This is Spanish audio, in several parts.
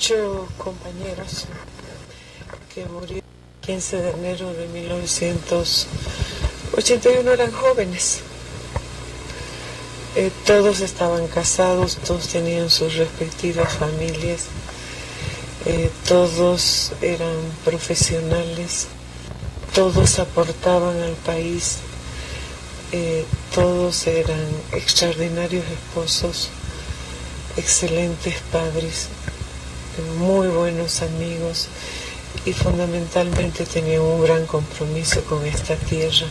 8 compañeros que murieron el 15 de enero de 1981, eran jóvenes. Todos estaban casados, todos tenían sus respectivas familias, todos eran profesionales, todos aportaban al país, todos eran extraordinarios esposos, excelentes padres, muy buenos amigos y fundamentalmente tenían un gran compromiso con esta tierra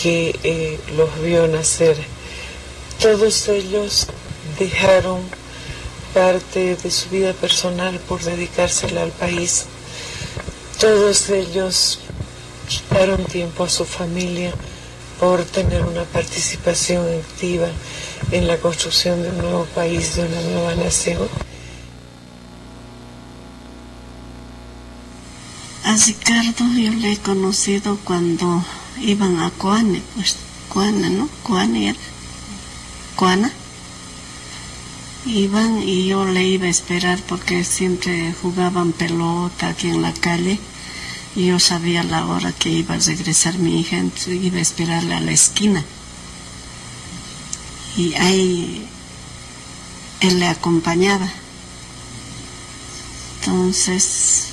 que los vio nacer. Todos ellos dejaron parte de su vida personal por dedicársela al país. Todos ellos quitaron tiempo a su familia por tener una participación activa en la construcción de un nuevo país, de una nueva nación. A Ricardo yo le he conocido cuando iban a Coane, pues Coana, ¿no? Coane era. Coana. Iban y yo le iba a esperar porque siempre jugaban pelota aquí en la calle y yo sabía la hora que iba a regresar mi hija, entonces iba a esperarle a la esquina. Y ahí él le acompañaba. Entonces,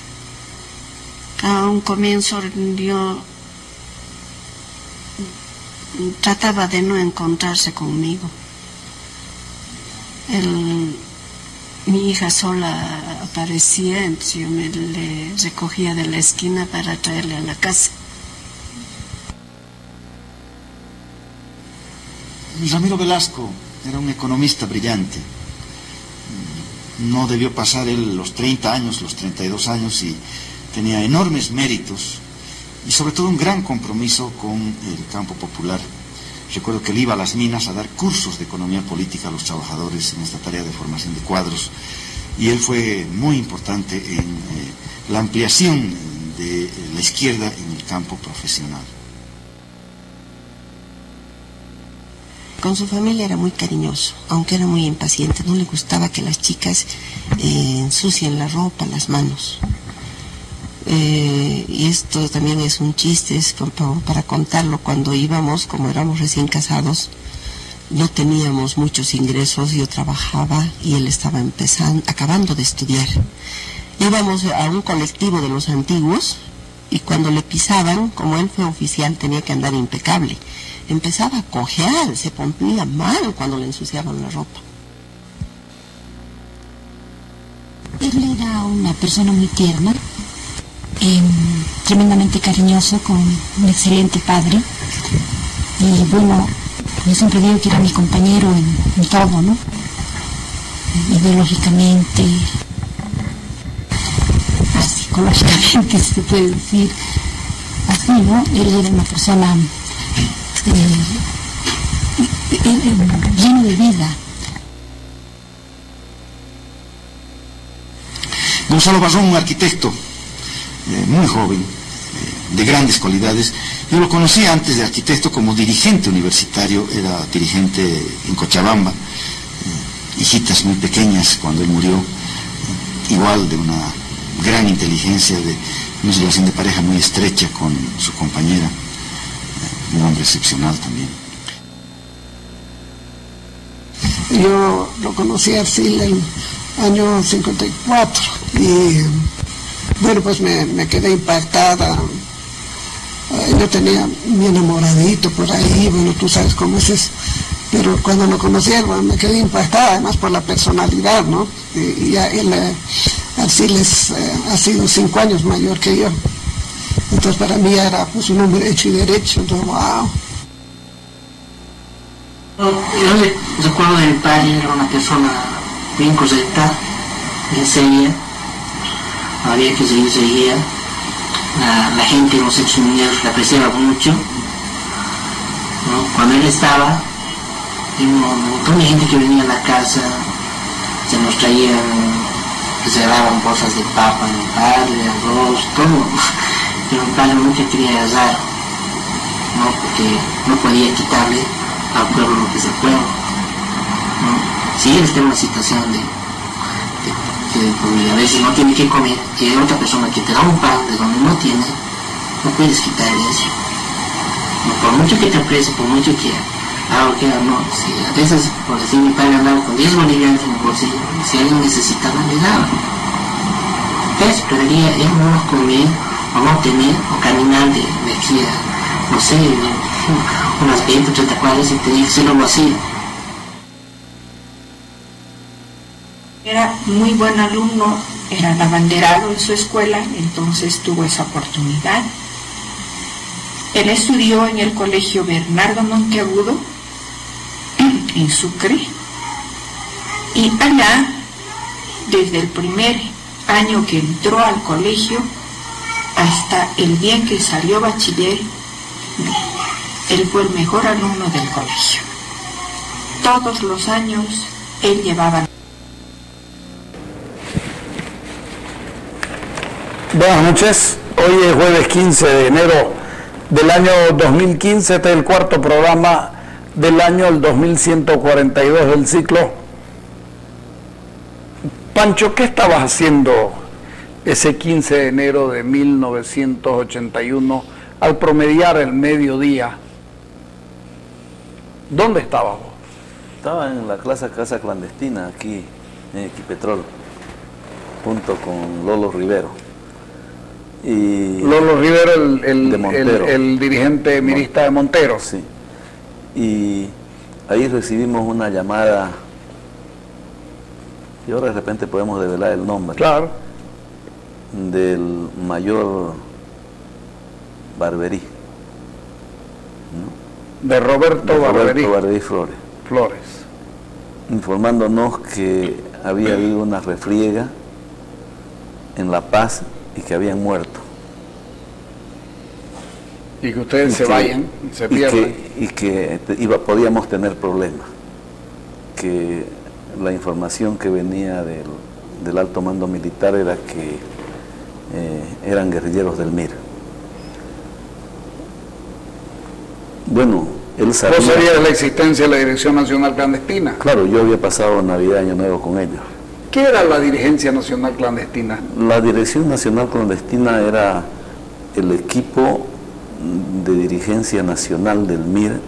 a un comienzo yo trataba de no encontrarse conmigo. Mi hija sola aparecía, entonces yo le recogía de la esquina para traerle a la casa. Ramiro Velasco era un economista brillante. No debió pasar él los 30 años, los 32 años, y tenía enormes méritos y sobre todo un gran compromiso con el campo popular. Recuerdo que él iba a las minas a dar cursos de economía política a los trabajadores en esta tarea de formación de cuadros, y él fue muy importante en la ampliación de la izquierda en el campo profesional. Con su familia era muy cariñoso, aunque era muy impaciente. No le gustaba que las chicas ensucien la ropa, las manos. Y esto también es un chiste, es para contarlo. Cuando íbamos, como éramos recién casados, no teníamos muchos ingresos. Yo trabajaba y él estaba acabando de estudiar. Íbamos a un colectivo de los antiguos y cuando le pisaban, como él fue oficial, tenía que andar impecable. Empezaba a cojear, se ponía mal cuando le ensuciaban la ropa. Él era una persona muy tierna, tremendamente cariñoso, con un excelente padre. Y bueno, yo siempre digo que era mi compañero en todo, ¿no? Ideológicamente, psicológicamente, si se puede decir así, ¿no? Él era una persona lleno de vida. Gonzalo Barrón, un arquitecto muy joven, de grandes cualidades. Yo lo conocí antes de arquitecto como dirigente universitario, era dirigente en Cochabamba, hijitas muy pequeñas cuando él murió, igual de una gran inteligencia, de una relación de pareja muy estrecha con su compañera, un hombre excepcional también. Yo lo conocí a Arcila en el año 54 y bueno, pues me quedé impactada. Yo tenía mi enamoradito por ahí, bueno, tú sabes cómo es eso. Pero cuando lo conocí, bueno, me quedé impactada, además por la personalidad, ¿no? Y ya él, Arcila ha sido 5 años mayor que yo. Entonces para mí era pues un hombre hecho y derecho, entonces wow. Yo recuerdo de mi padre, era una persona bien correcta, bien seria, había que seguir. La gente, los exunidos, le apreciaba mucho, ¿no? Cuando él estaba, un montón de gente que venía a la casa, se nos traían, se daban bolsas de papa, mi padre, arroz, todo. Pero mi padre nunca quería dar, ¿no? Porque no podía quitarle al pueblo lo que es del pueblo, ¿no? Si él está en una situación porque a veces no tiene que comer, que hay otra persona que te da un pan de donde no tiene, no puedes quitarle eso. No, por mucho que te aprecie, por mucho que no, si a veces, por decir, mi padre andaba con 10 bolivianos en el bolsillo, si alguien necesitaba, le daba. Entonces, preferiría él no comer, o no tener, o caminar de aquí a, no sé, unas 20 o 30 cuadras y tenía que hacerlo así. Era muy buen alumno, era el abanderado en su escuela, entonces tuvo esa oportunidad. Él estudió en el colegio Bernardo Monteagudo, en Sucre, y allá, desde el primer año que entró al colegio hasta el día en que salió bachiller, él fue el mejor alumno del colegio. Todos los años él llevaba. Buenas noches, hoy es jueves 15 de enero del año 2015, este es el cuarto programa del año, el 2142 del ciclo. Pancho, ¿qué estabas haciendo ese 15 de enero de 1981 al promediar el mediodía? ¿Dónde estabas vos? Estaba en la casa clandestina aquí en Equipetrol, junto con Lolo Rivero. Y Lolo Rivero, el dirigente mirista de Montero. Sí. Y ahí recibimos una llamada, y ahora de repente podemos develar el nombre. Claro. Del mayor Barberí, ¿no? De Roberto Barberí Flores. Informándonos que había habido una refriega en La Paz y que habían muerto. Y que ustedes se vayan, se pierdan. Y que podíamos tener problemas. Que la información que venía del alto mando militar era que eran guerrilleros del MIR. Bueno, él sabía... ¿Vos sabías la existencia de la Dirección Nacional Clandestina? Claro, yo había pasado Navidad y Año Nuevo con ellos. ¿Qué era la Dirigencia Nacional Clandestina? La Dirección Nacional Clandestina era el equipo de dirigencia nacional del MIR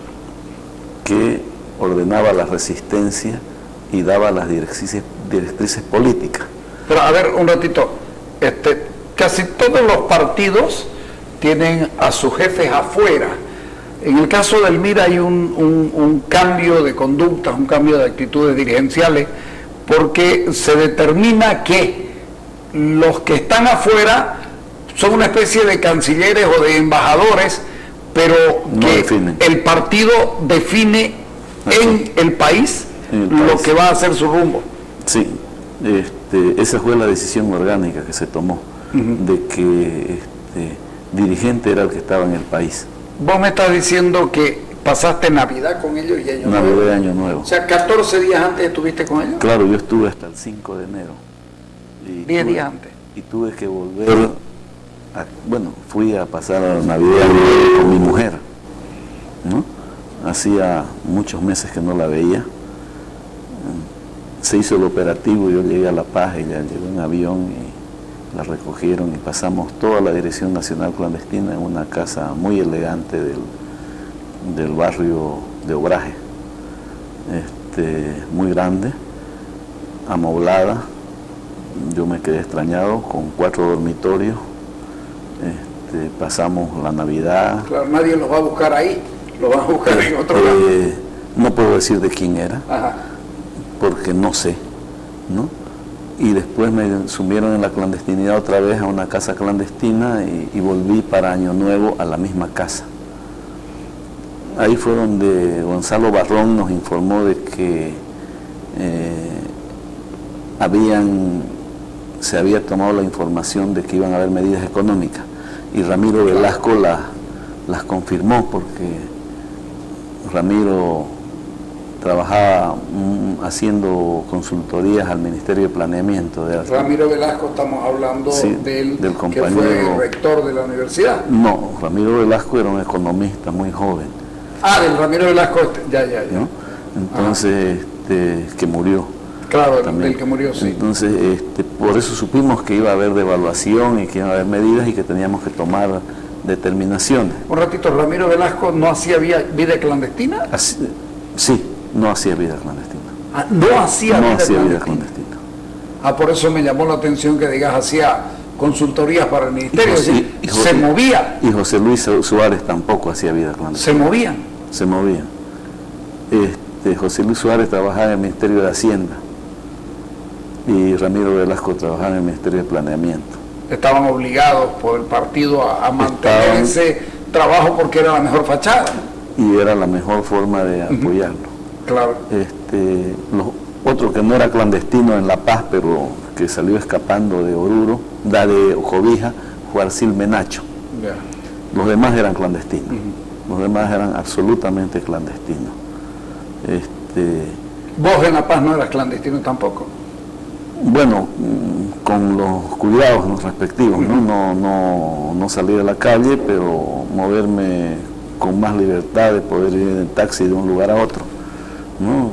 que ordenaba la resistencia y daba las directrices políticas. Pero a ver, un ratito, casi todos los partidos tienen a sus jefes afuera. En el caso del MIR hay un cambio de conductas, un cambio de actitudes dirigenciales, porque se determina que los que están afuera son una especie de cancilleres o de embajadores, pero no que definen. El partido define en el país lo que va a ser su rumbo. Sí, esa fue la decisión orgánica que se tomó, de que dirigente era el que estaba en el país. Vos me estás diciendo que pasaste Navidad con ellos y Año Nuevo. Navidad y Año Nuevo. O sea, 14 días antes estuviste con ellos. Claro, yo estuve hasta el 5 de enero. 10 días antes. Y tuve que volver, fui a pasar la Navidad y Año Nuevo con mi mujer, ¿no? Hacía muchos meses que no la veía. Se hizo el operativo, yo llegué a La Paz, ella llegó en avión y la recogieron y pasamos toda la Dirección Nacional Clandestina en una casa muy elegante del barrio de Obraje, muy grande, amoblada. Yo me quedé extrañado, con 4 dormitorios. Pasamos la Navidad. Claro, nadie los va a buscar ahí, lo van a buscar en otro lado. No puedo decir de quién era. Ajá. Porque no sé, ¿no? Y después me sumieron en la clandestinidad otra vez a una casa clandestina y volví para Año Nuevo a la misma casa. Ahí fue donde Gonzalo Barrón nos informó de que se había tomado la información de que iban a haber medidas económicas, y Ramiro Velasco las confirmó, porque Ramiro trabajaba haciendo consultorías al Ministerio de Planeamiento. Ramiro Velasco, estamos hablando del compañero, que fue el rector de la universidad. No, Ramiro Velasco era un economista muy joven. Del Ramiro Velasco, ya. ¿No? Entonces, que murió. Claro, también. del que murió, sí. Entonces, por eso supimos que iba a haber devaluación y que iba a haber medidas y que teníamos que tomar determinaciones. Un ratito, ¿Ramiro Velasco no hacía vida clandestina? Sí, no hacía vida clandestina. Ah, no hacía No vida hacía vida clandestina. clandestina. Ah, por eso me llamó la atención que digas, hacía consultorías para el ministerio, Y se movía. Y José Luis Suárez tampoco hacía vida clandestina. Se movían. Se movían. José Luis Suárez trabajaba en el Ministerio de Hacienda y Ramiro Velasco trabajaba en el Ministerio de Planeamiento. Estaban obligados por el partido a mantener ese trabajo porque era la mejor fachada. Y era la mejor forma de apoyarlo. Claro. Otro que no era clandestino en La Paz, pero que salió escapando de Oruro, de Jovija, fue Arcil Menacho. Yeah. Los demás eran clandestinos. Los demás eran absolutamente clandestinos. ¿Vos en La Paz no eras clandestino tampoco? Bueno, con los cuidados respectivos, ¿no? No salir a la calle, pero moverme con más libertad de poder ir en taxi de un lugar a otro, ¿no?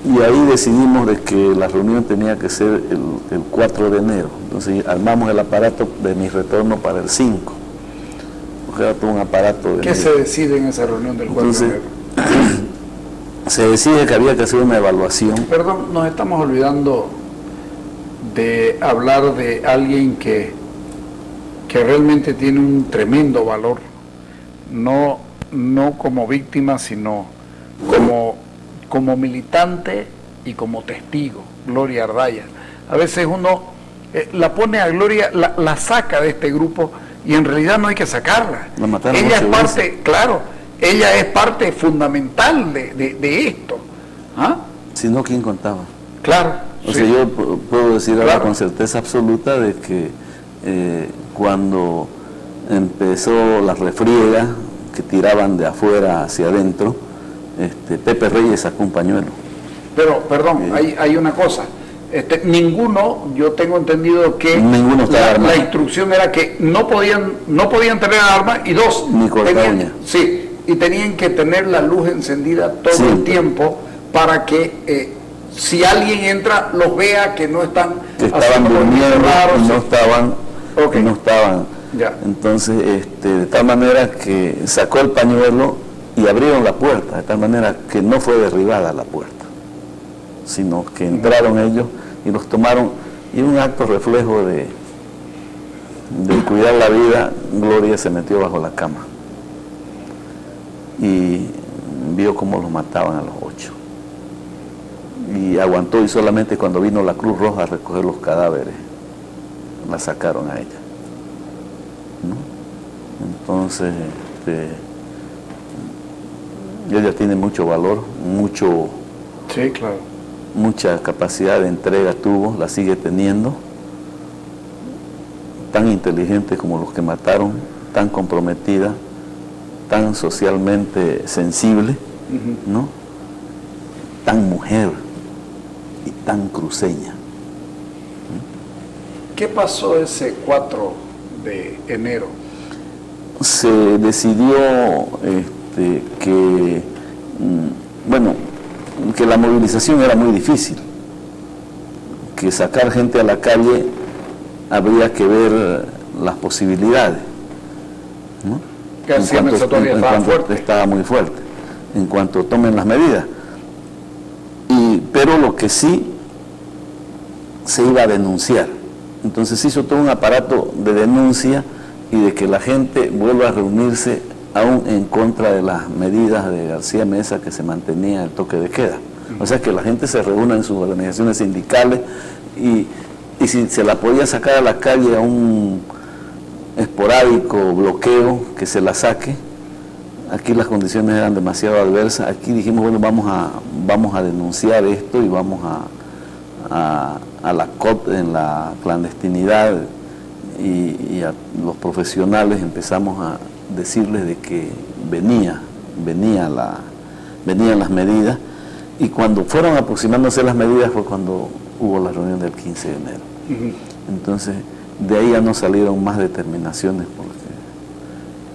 Y ahí decidimos de que la reunión tenía que ser el 4 de enero. Entonces armamos el aparato de mi retorno para el 5. Porque era todo un aparato de... ¿Qué se decide en esa reunión del 4 de enero? Se decide que había que hacer una evaluación. Perdón, nos estamos olvidando de hablar de alguien que realmente tiene un tremendo valor, no como víctima, sino como militante y como testigo, Gloria Ardaya. A veces uno la pone a Gloria, la saca de este grupo y en realidad no hay que sacarla. La mataron ella es muchas parte, veces. claro, ella es parte fundamental de esto. ¿Ah? Si no, ¿quién contaba? Claro. O sí. sea, yo puedo decir ahora Claro. con certeza absoluta de que cuando empezó la refriega que tiraban de afuera hacia adentro, Pepe Reyes sacó un pañuelo. Pero, perdón, hay una cosa. Ninguno, yo tengo entendido que Ninguno estaba armado. la instrucción era que no podían tener armas y dos, Ni cortar uñas. sí, y tenían que tener la luz encendida todo Sí. el tiempo para que si alguien entra los vea que no están Que estaban haciendo movimientos durmiendo raros. y no estaban. Ya. Entonces, de tal manera que sacó el pañuelo y abrieron la puerta, de tal manera que no fue derribada la puerta, sino que entraron ellos y los tomaron, y un acto reflejo de cuidar la vida. Gloria se metió bajo la cama y vio cómo los mataban a los 8 y aguantó, y solamente cuando vino la Cruz Roja a recoger los cadáveres la sacaron a ella, ¿no? Entonces ella tiene mucho valor, Sí, claro. mucha capacidad de entrega tuvo, la sigue teniendo, tan inteligente como los que mataron, tan comprometida, tan socialmente sensible, ¿no? Tan mujer y tan cruceña. ¿Qué pasó ese 4 de enero? Se decidió que la movilización era muy difícil, que sacar gente a la calle habría que ver las posibilidades, ¿no? García Meza todavía estaba fuerte. Estaba muy fuerte, en cuanto tomen las medidas. Pero lo que sí se iba a denunciar. Entonces se hizo todo un aparato de denuncia y de que la gente vuelva a reunirse aún en contra de las medidas de García Meza, que se mantenía el toque de queda. O sea, que la gente se reúna en sus organizaciones sindicales y si se la podía sacar a la calle a un esporádico bloqueo, que se la saque. Aquí las condiciones eran demasiado adversas. Aquí dijimos, bueno, vamos a denunciar esto y vamos a la COT en la clandestinidad, y a los profesionales empezamos a decirles de que venían las medidas, y cuando fueron aproximándose las medidas fue cuando hubo la reunión del 15 de enero. Entonces, de ahí ya no salieron más determinaciones porque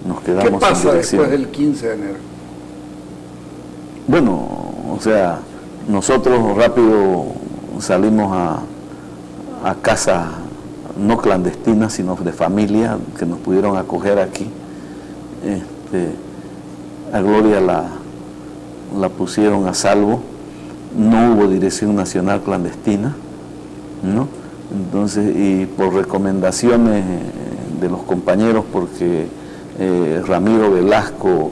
nos quedamos ¿Qué pasa sin dirección. después del 15 de enero? Bueno, o sea, nosotros rápido salimos a casa no clandestina, sino de familia, que nos pudieron acoger aquí. A Gloria la pusieron a salvo, no hubo dirección nacional clandestina, ¿no? Entonces, y por recomendaciones de los compañeros, porque Ramiro Velasco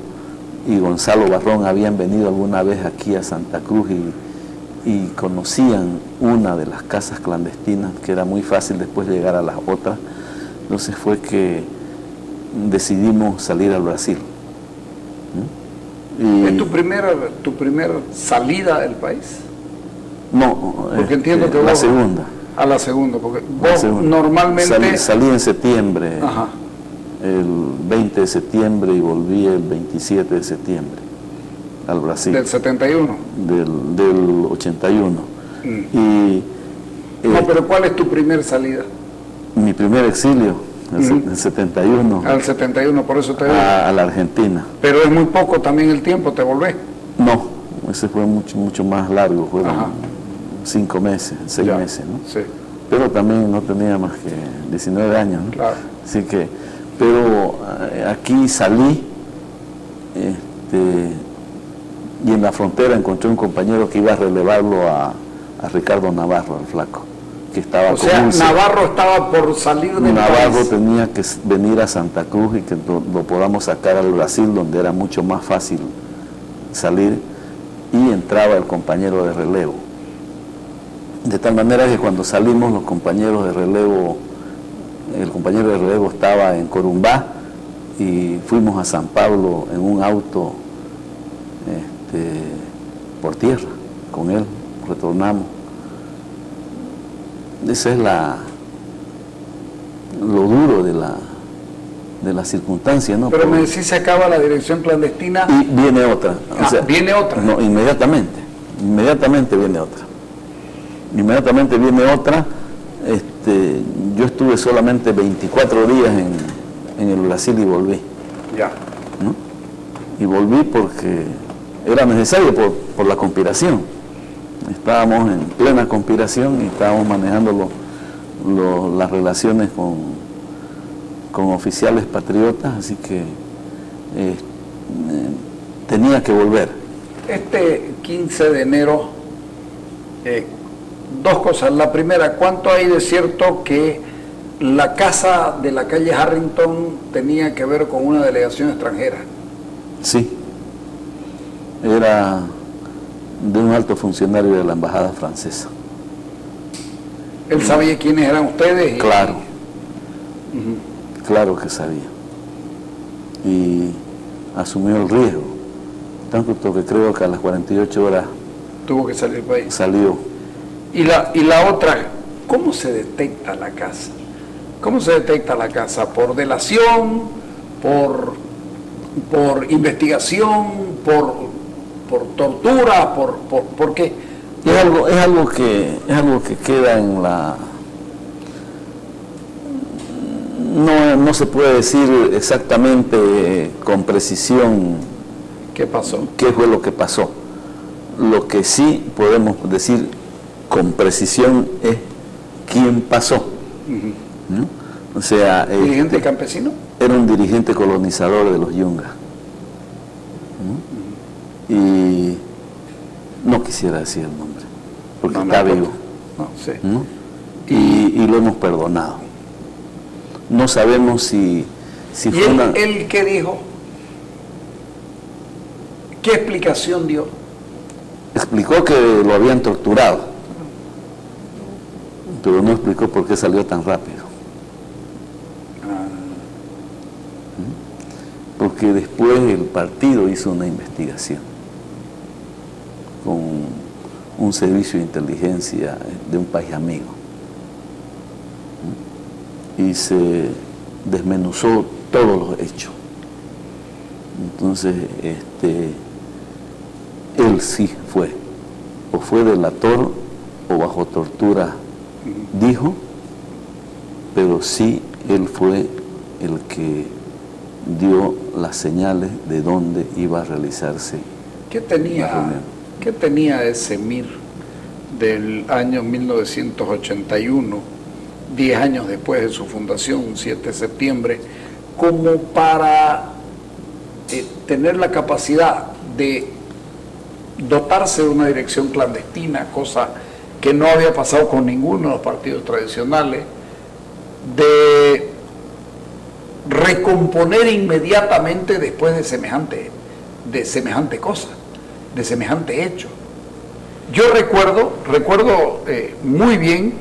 y Gonzalo Barrón habían venido alguna vez aquí a Santa Cruz y conocían una de las casas clandestinas, que era muy fácil después llegar a las otras. Entonces fue que decidimos salir al Brasil. ¿Es tu primera salida del país? No, porque entiendo que la vos, segunda. A la segunda, porque vos normalmente... Salí en septiembre, ajá, el 20 de septiembre y volví el 27 de septiembre al Brasil. ¿Del 71? Del 81. Y, no, pero ¿cuál es tu primer salida? Mi primer exilio, el 71. Al 71, por eso te digo. A la Argentina. Pero es muy poco también el tiempo, ¿te volvés? No, ese fue mucho más largo, fueron 5 meses, 6 meses, ¿no? Sí. Pero también no tenía más que 19 años, ¿no? Claro. Así que, pero aquí salí, y en la frontera encontré un compañero que iba a relevarlo a Ricardo Navarro, el flaco, que estaba o sea, Navarro estaba por salir del Navarro país. Tenía que venir a Santa Cruz y que lo podamos sacar al Brasil, donde era mucho más fácil salir, y entraba el compañero de relevo. De tal manera que cuando salimos los compañeros de relevo, el compañero de relevo estaba en Corumbá y fuimos a San Pablo en un auto por tierra con él, retornamos. Esa es lo duro de la circunstancia, ¿no? Pero me decís, se acaba la dirección clandestina y viene otra. O sea, viene otra. No, inmediatamente viene otra. Inmediatamente viene otra. Yo estuve solamente 24 días en el Brasil y volví. Ya. ¿No? Y volví porque era necesario por la conspiración. Estábamos en plena conspiración y estábamos manejando las relaciones con oficiales patriotas, así que tenía que volver. Este 15 de enero, dos cosas. La primera, ¿cuánto hay de cierto que la casa de la calle Harrington tenía que ver con una delegación extranjera? Sí, era de un alto funcionario de la embajada francesa. ¿Él sabía quiénes eran ustedes? Claro, claro que sabía. Y asumió el riesgo, tanto que creo que a las 48 horas tuvo que salir del país. Salió. Y la otra, ¿cómo se detecta la casa? ¿Cómo se detecta la casa? ¿Por delación? ¿Por investigación? ¿Por tortura? ¿Por qué? Es algo que queda en la... No se puede decir exactamente con precisión qué pasó, qué fue lo que pasó. Lo que sí podemos decir con precisión es quién pasó. ¿No? O sea, ¿dirigente campesino? Era un dirigente colonizador de los Yungas. ¿No? Y no quisiera decir el nombre, porque está vivo. No, sí. ¿No? Y lo hemos perdonado. No sabemos si fue una... ¿Él qué dijo? ¿Qué explicación dio? Explicó que lo habían torturado, pero no explicó por qué salió tan rápido. Porque después el partido hizo una investigación con un servicio de inteligencia de un país amigo y se desmenuzó todos los hechos. Entonces, él sí fue, o fue delator o bajo tortura, dijo, pero sí él fue el que dio las señales de dónde iba a realizarse ¿Qué tenía ese MIR del año 1981, 10 años después de su fundación, un 7 de septiembre, como para tener la capacidad de dotarse de una dirección clandestina, cosa que no había pasado con ninguno de los partidos tradicionales, de recomponer inmediatamente después de semejante cosa, de semejante hecho? Yo recuerdo muy bien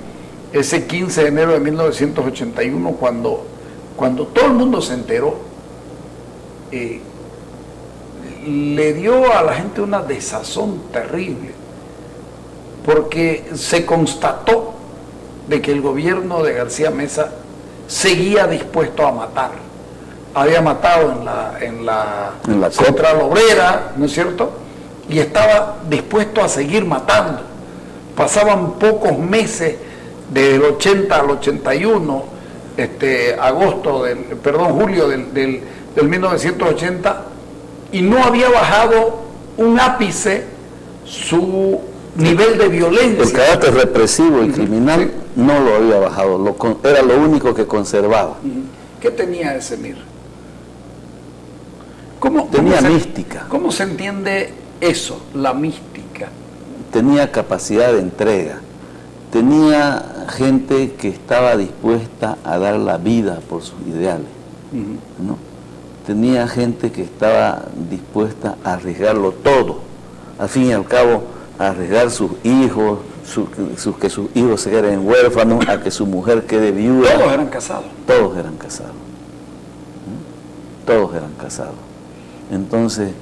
ese 15 de enero de 1981 cuando todo el mundo se enteró, le dio a la gente una desazón terrible, porque se constató de que el gobierno de García Meza seguía dispuesto a matar. Había matado en la Central Obrera, ¿no es cierto? Y estaba dispuesto a seguir matando. Pasaban pocos meses del 80 al 81, julio del 1980, y no había bajado un ápice su nivel de violencia. El carácter represivo y criminal no lo había bajado, era lo único que conservaba. ¿Qué tenía ese MIR? Tenía mística. ¿Cómo se entiende eso, la mística? Tenía capacidad de entrega, tenía gente que estaba dispuesta a dar la vida por sus ideales, ¿no? Tenía gente que estaba dispuesta a arriesgarlo todo, al fin y al cabo a arriesgar sus hijos, que sus hijos se queden huérfanos, a que su mujer quede viuda. Todos eran casados. Todos eran casados. Todos eran casados. Entonces,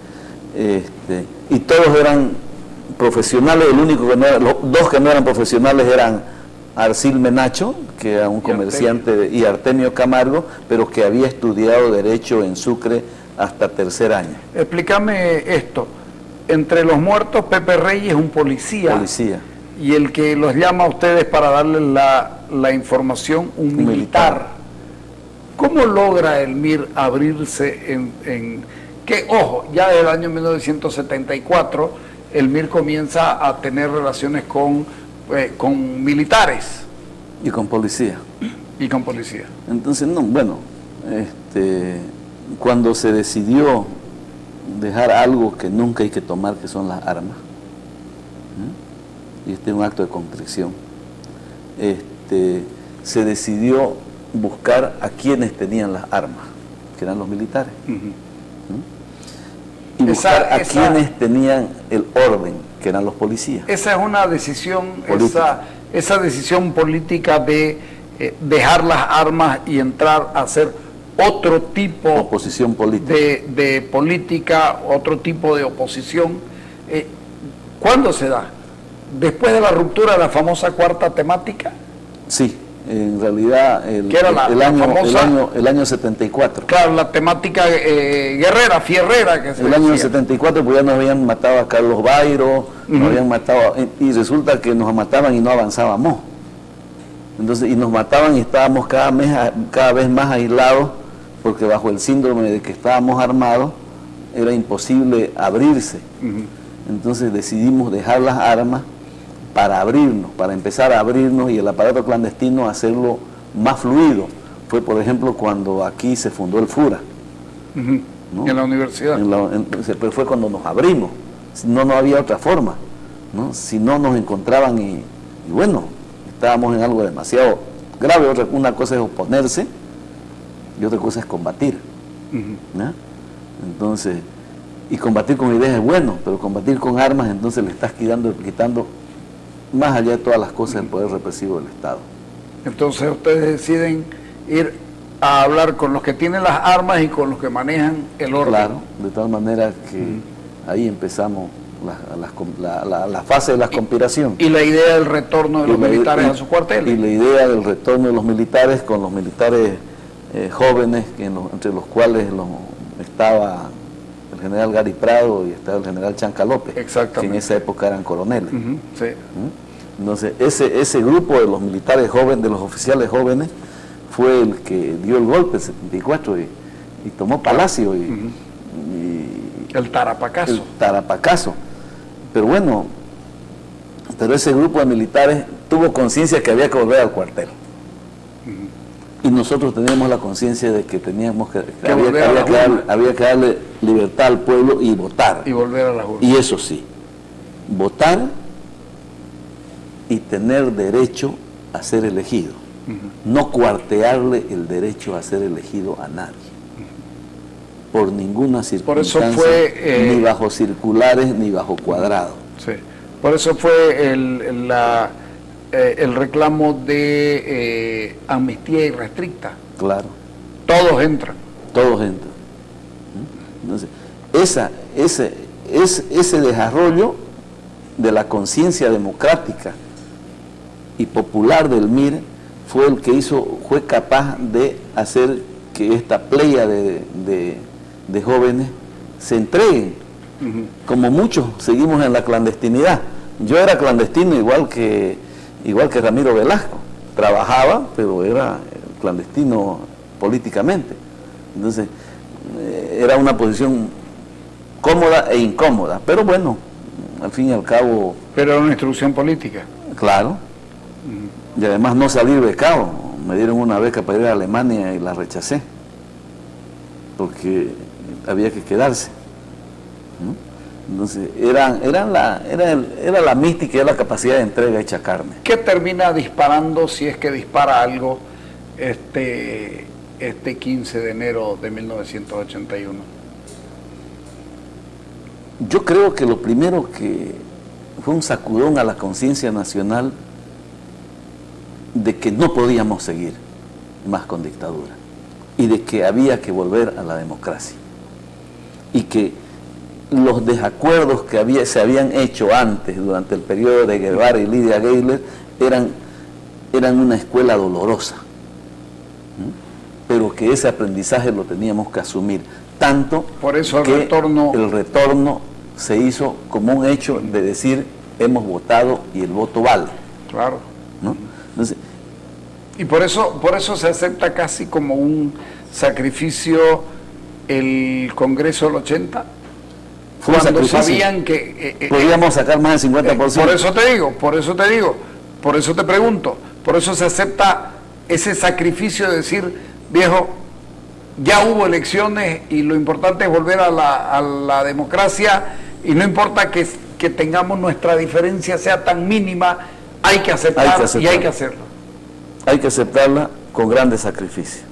y todos eran profesionales. El único que no era, los dos que no eran profesionales eran Arcil Menacho, que era un comerciante, y Artemio Camargo, pero que había estudiado Derecho en Sucre hasta tercer año. Explícame esto. Entre los muertos, Pepe Reyes, un policía. Y el que los llama a ustedes para darles la información, un militar. ¿Cómo logra el MIR abrirse en que, ojo, ya desde el año 1974 el MIR comienza a tener relaciones con militares? Y con policía. Y con policía. Entonces, cuando se decidió dejar algo que nunca hay que tomar, que son las armas, y este es un acto de contrición, se decidió buscar a quienes tenían las armas, que eran los militares, y buscar a quienes tenían el orden, que eran los policías. Esa es una decisión, esa decisión política de dejar las armas y entrar a hacer otro tipo oposición política. De política, otro tipo de oposición. ¿Cuándo se da? ¿Después de la ruptura de la famosa cuarta temática? Sí, en realidad el año 74. Claro, la temática guerrera, fierrera que se el año 74, pues ya nos habían matado a Carlos Bairo, nos habían matado, y resulta que nos mataban y no avanzábamos. Entonces, y nos mataban y estábamos cada vez más aislados, porque bajo el síndrome de que estábamos armados era imposible abrirse. Entonces decidimos dejar las armas para abrirnos, para empezar a abrirnos, y el aparato clandestino hacerlo más fluido. Fue, por ejemplo, cuando aquí se fundó el FURA, ¿no? En la universidad. Pero fue cuando nos abrimos, no había otra forma, ¿no? Si no nos encontraban y bueno, estábamos en algo demasiado grave. Una cosa es oponerse y otra cosa es combatir, ¿no? Entonces, y combatir con ideas es bueno, pero combatir con armas, entonces le estás quitando más allá de todas las cosas el poder represivo del Estado. Entonces ustedes deciden ir a hablar con los que tienen las armas y con los que manejan el orden. Claro, de tal manera que ahí empezamos la fase de la conspiración. Y la idea del retorno de los militares a sus cuarteles. Y la idea del retorno de los militares, con los militares jóvenes, entre los cuales estaba el general Gary Prado y estaba el general Chanca López, que en esa época eran coroneles. Sí. Entonces, ese grupo de los militares jóvenes, de los oficiales jóvenes, fue el que dio el golpe en 74 y tomó Palacio. El Tarapacazo. El Tarapacazo. Pero bueno, pero ese grupo de militares tuvo conciencia que había que volver al cuartel. Y nosotros teníamos la conciencia de que teníamos que había que darle libertad al pueblo y votar. Y volver a la urna. Y eso sí, votar y tener derecho a ser elegido. No cuartearle el derecho a ser elegido a nadie. Por ninguna circunstancia, por eso fue, ni bajo circulares ni bajo cuadrado. Sí. Por eso fue el reclamo de amnistía irrestricta. Claro. Todos entran. Todos entran. Entonces, ese desarrollo de la conciencia democrática y popular del MIR fue el que fue capaz de hacer que esta playa de jóvenes se entreguen. Como muchos seguimos en la clandestinidad. Yo era clandestino igual que Ramiro Velasco. Trabajaba, pero era clandestino políticamente. Entonces, era una posición cómoda e incómoda. Pero bueno, al fin y al cabo... Pero era una instrucción política. Claro. Y además no salir becado. Me dieron una beca para ir a Alemania y la rechacé. Porque había que quedarse, ¿no? Entonces era la mística y la capacidad de entrega hecha carne. ¿Qué termina disparando, si es que dispara algo, este 15 de enero de 1981? Yo creo que lo primero que fue un sacudón a la conciencia nacional de que no podíamos seguir más con dictadura y de que había que volver a la democracia, y que los desacuerdos que se habían hecho antes, durante el periodo de Guevara y Lidia Gayler, eran una escuela dolorosa, pero que ese aprendizaje lo teníamos que asumir, tanto por eso el retorno se hizo como un hecho de decir hemos votado y el voto vale. Claro. ¿No? Entonces, y por eso se acepta casi como un sacrificio el Congreso del 80, fue cuando sabían que podíamos sacar más del 50%. Por eso te pregunto, por eso se acepta ese sacrificio de decir, viejo, ya hubo elecciones y lo importante es volver a la democracia, y no importa que tengamos nuestra diferencia sea tan mínima, hay que aceptar y hay que hacerlo. Hay que aceptarla con grandes sacrificios.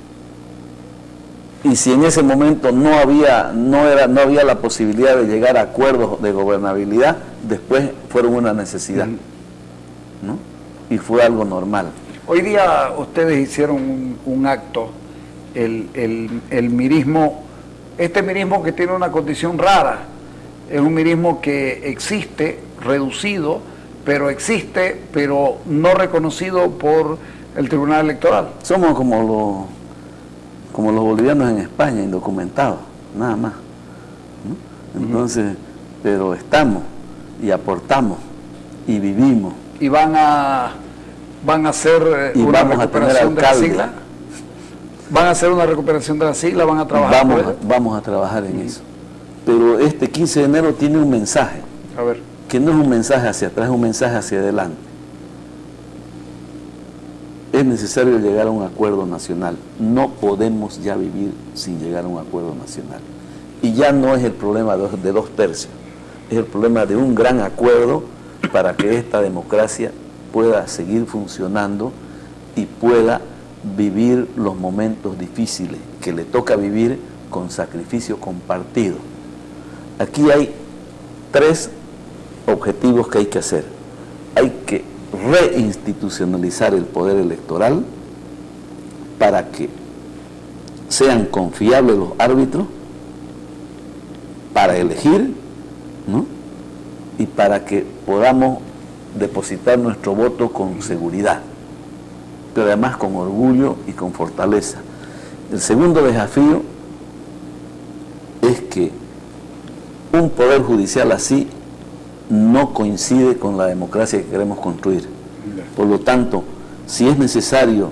Y si en ese momento no había la posibilidad de llegar a acuerdos de gobernabilidad, después fueron una necesidad, ¿no? Y fue algo normal. Hoy día ustedes hicieron un acto, el mirismo, este mirismo que tiene una condición rara, es un mirismo que existe, reducido, pero existe, pero no reconocido por el Tribunal Electoral. Somos como los bolivianos en España, indocumentados, nada más, ¿no? Entonces, pero estamos y aportamos y vivimos. ¿Y van a hacer una recuperación de la sigla? ¿Van a hacer una recuperación de la sigla? ¿Van a trabajar? Vamos a trabajar en eso. Pero este 15 de enero tiene un mensaje, a ver, que no es un mensaje hacia atrás, es un mensaje hacia adelante. Es necesario llegar a un acuerdo nacional. No podemos ya vivir sin llegar a un acuerdo nacional. Y ya no es el problema de 2 tercios, es el problema de un gran acuerdo para que esta democracia pueda seguir funcionando y pueda vivir los momentos difíciles que le toca vivir con sacrificio compartido. Aquí hay 3 objetivos que hay que hacer. Hay que reinstitucionalizar el poder electoral para que sean confiables los árbitros para elegir, ¿no? Y para que podamos depositar nuestro voto con seguridad, pero además con orgullo y con fortaleza. El segundo desafío es que un poder judicial así no coincide con la democracia que queremos construir. Por lo tanto, si es necesario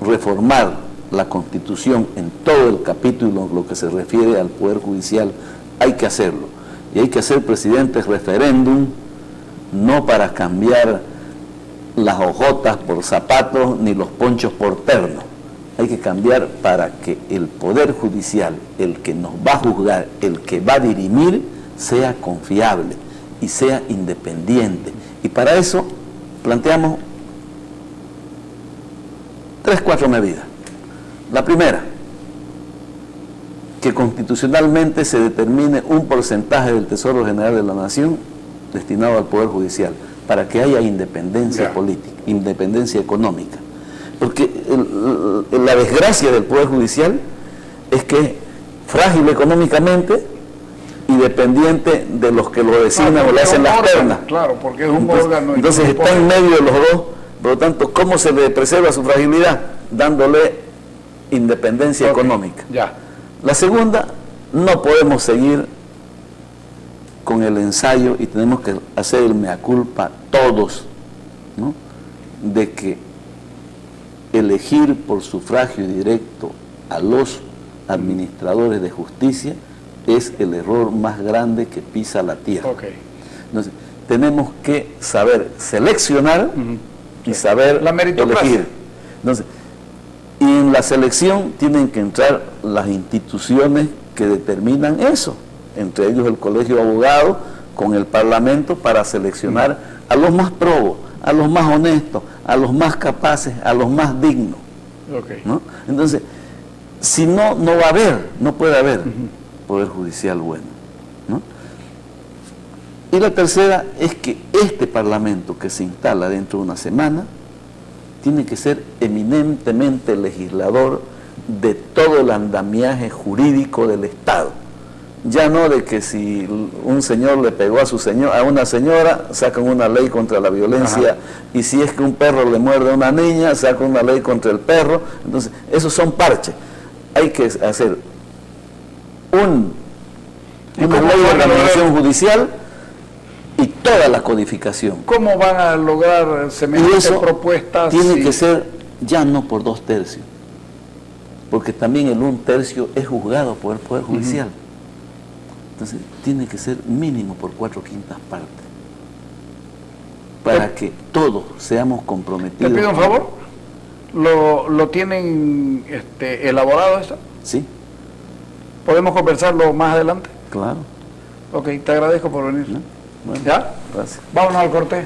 reformar la Constitución en todo el capítulo, lo que se refiere al Poder Judicial, hay que hacerlo. Y hay que hacer, presidente, referéndum, no para cambiar las hojotas por zapatos ni los ponchos por terno. Hay que cambiar para que el Poder Judicial, el que nos va a juzgar, el que va a dirimir, sea confiable y sea independiente. Y para eso planteamos 3-4 medidas. La primera, que constitucionalmente se determine un porcentaje del Tesoro General de la Nación destinado al Poder Judicial, para que haya independencia política, independencia económica. Porque la desgracia del Poder Judicial es que es frágil económicamente y dependiente de los que lo designan o le hacen las pernas. Claro, porque es un órgano. Entonces está en medio de los dos. Por lo tanto, ¿cómo se le preserva su fragilidad? Dándole independencia económica. Ya. La segunda, no podemos seguir con el ensayo y tenemos que hacer el mea culpa todos, ¿no?, de que elegir por sufragio directo a los administradores de justicia es el error más grande que pisa la tierra. Entonces, tenemos que saber seleccionar y saber elegir. Entonces, y en la selección tienen que entrar las instituciones que determinan eso, entre ellos el Colegio de Abogados con el Parlamento, para seleccionar a los más probos, a los más honestos, a los más capaces, a los más dignos. ¿No? Entonces, si no, no va a haber, no puede haber Poder Judicial bueno, ¿no? Y la tercera es que este Parlamento que se instala dentro de una semana tiene que ser eminentemente legislador de todo el andamiaje jurídico del Estado. Ya no de que si un señor le pegó a una señora, sacan una ley contra la violencia, y si es que un perro le muerde a una niña, sacan una ley contra el perro. Entonces, esos son parches. Hay que hacer una ley de organización judicial y toda la codificación. ¿Cómo van a lograr semejantes propuestas? Tiene que ser ya no por 2/3, porque también el 1/3 es juzgado por el Poder Judicial. Entonces, tiene que ser mínimo por 4/5 partes, para que todos seamos comprometidos. ¿Te pido un favor? ¿Lo tienen elaborado eso? Sí. ¿Podemos conversarlo más adelante? Claro. Ok, te agradezco por venir. Bueno, ¿Ya? Gracias. Vámonos al corte.